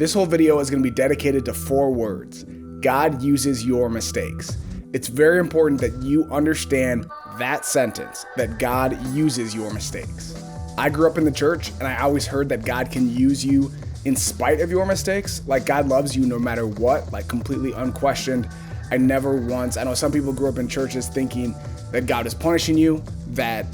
This whole video is going to be dedicated to 4 words. God uses your mistakes. It's very important that you understand that sentence, that God uses your mistakes. I grew up in the church and I always heard that God can use you in spite of your mistakes. Like God loves you no matter what, like completely unquestioned. I know some people grew up in churches thinking that God is punishing you, that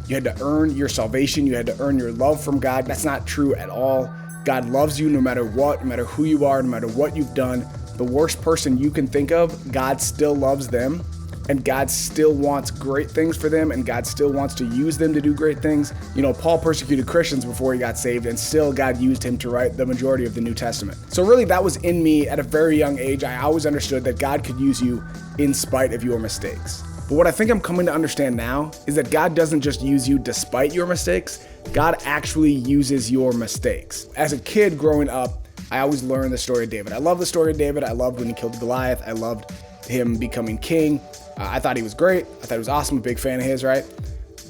you had to earn your salvation, you had to earn your love from God. That's not true at all. God loves you no matter what, no matter who you are, no matter what you've done. The worst person you can think of, God still loves them, and God still wants great things for them, and God still wants to use them to do great things. You know, Paul persecuted Christians before he got saved, and still God used him to write the majority of the New Testament. So really that was in me at a very young age. I always understood that God could use you in spite of your mistakes. But what I think I'm coming to understand now is that God doesn't just use you despite your mistakes, God actually uses your mistakes. As a kid growing up, I always learned the story of David. I love the story of David. I loved when he killed Goliath. I loved him becoming king. I thought he was great. I thought he was awesome. A big fan of his, right?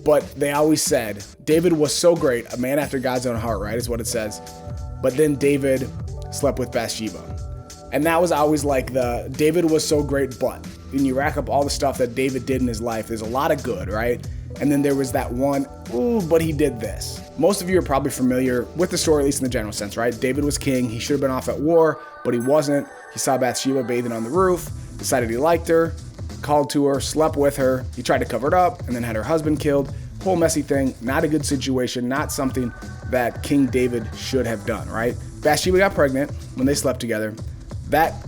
But they always said, David was so great, a man after God's own heart, right, is what it says. But then David slept with Bathsheba. And that was always like David was so great, but when you rack up all the stuff that David did in his life, there's a lot of good, right? And then there was that one, but he did this. Most of you are probably familiar with the story, at least in the general sense, right? David was king. He should have been off at war, but he wasn't. He saw Bathsheba bathing on the roof, decided he liked her, called to her, slept with her. He tried to cover it up and then had her husband killed. Whole messy thing, not a good situation, not something that King David should have done, right? Bathsheba got pregnant when they slept together. That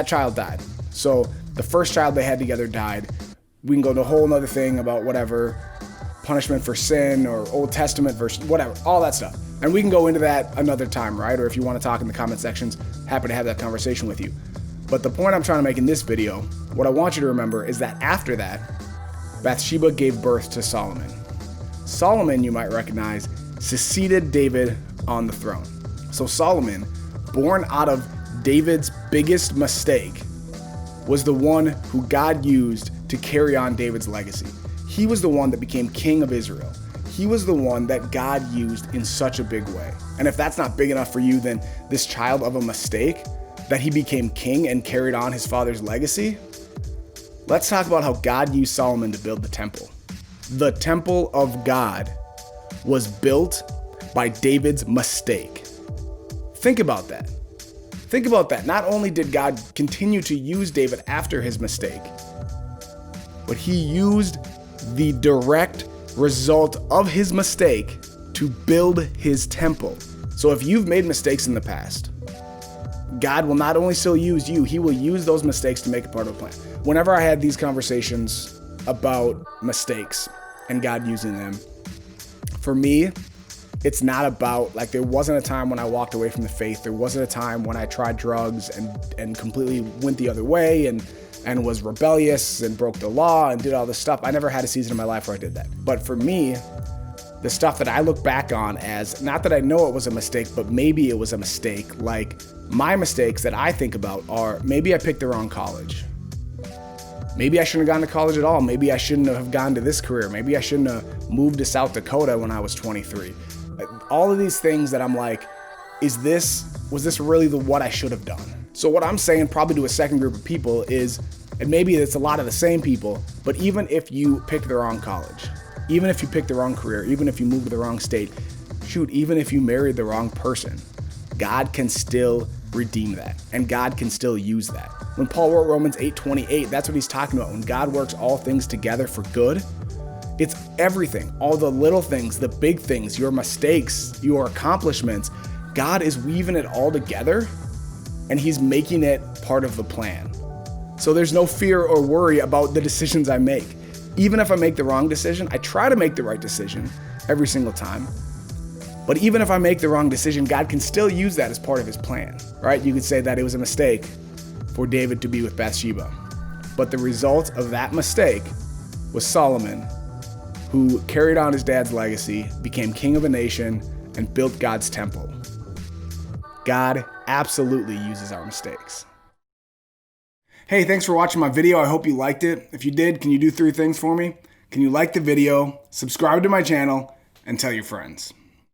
child died. So the first child they had together died. We can go to a whole nother thing about whatever, punishment for sin or Old Testament versus whatever, all that stuff. And we can go into that another time, right? Or if you want to talk in the comment sections, happy to have that conversation with you. But the point I'm trying to make in this video, what I want you to remember is that after that, Bathsheba gave birth to Solomon. Solomon, you might recognize, succeeded David on the throne. So Solomon, born out of David's biggest mistake, was the one who God used to carry on David's legacy. He was the one that became king of Israel. He was the one that God used in such a big way. And if that's not big enough for you, then this child of a mistake, that he became king and carried on his father's legacy. Let's talk about how God used Solomon to build the temple. The temple of God was built by David's mistake. Think about that. Think about that. Not only did God continue to use David after his mistake, but he used the direct result of his mistake to build his temple. So if you've made mistakes in the past, God will not only still use you, he will use those mistakes to make a part of a plan. Whenever I had these conversations about mistakes and God using them, for me, it's not about, like, there wasn't a time when I walked away from the faith. There wasn't a time when I tried drugs and completely went the other way and was rebellious and broke the law and did all this stuff. I never had a season in my life where I did that. But for me, the stuff that I look back on as, not that I know it was a mistake, but maybe it was a mistake. Like, my mistakes that I think about are, maybe I picked the wrong college. Maybe I shouldn't have gone to college at all. Maybe I shouldn't have gone to this career. Maybe I shouldn't have moved to South Dakota when I was 23. All of these things that I'm like, was this really what I should have done? So what I'm saying probably to a second group of people is, and maybe it's a lot of the same people, but even if you picked the wrong college, even if you picked the wrong career, even if you moved to the wrong state, even if you married the wrong person, God can still redeem that, and God can still use that. When Paul wrote Romans 8:28, that's what he's talking about. When God works all things together for good, it's everything, all the little things, the big things, your mistakes, your accomplishments. God is weaving it all together, and he's making it part of the plan. So there's no fear or worry about the decisions I make. Even if I make the wrong decision, I try to make the right decision every single time. But even if I make the wrong decision, God can still use that as part of his plan, right? You could say that it was a mistake for David to be with Bathsheba. But the result of that mistake was Solomon, who carried on his dad's legacy, became king of a nation, and built God's temple. God absolutely uses our mistakes. Hey, thanks for watching my video. I hope you liked it. If you did, can you do 3 things for me? Can you like the video, subscribe to my channel, and tell your friends?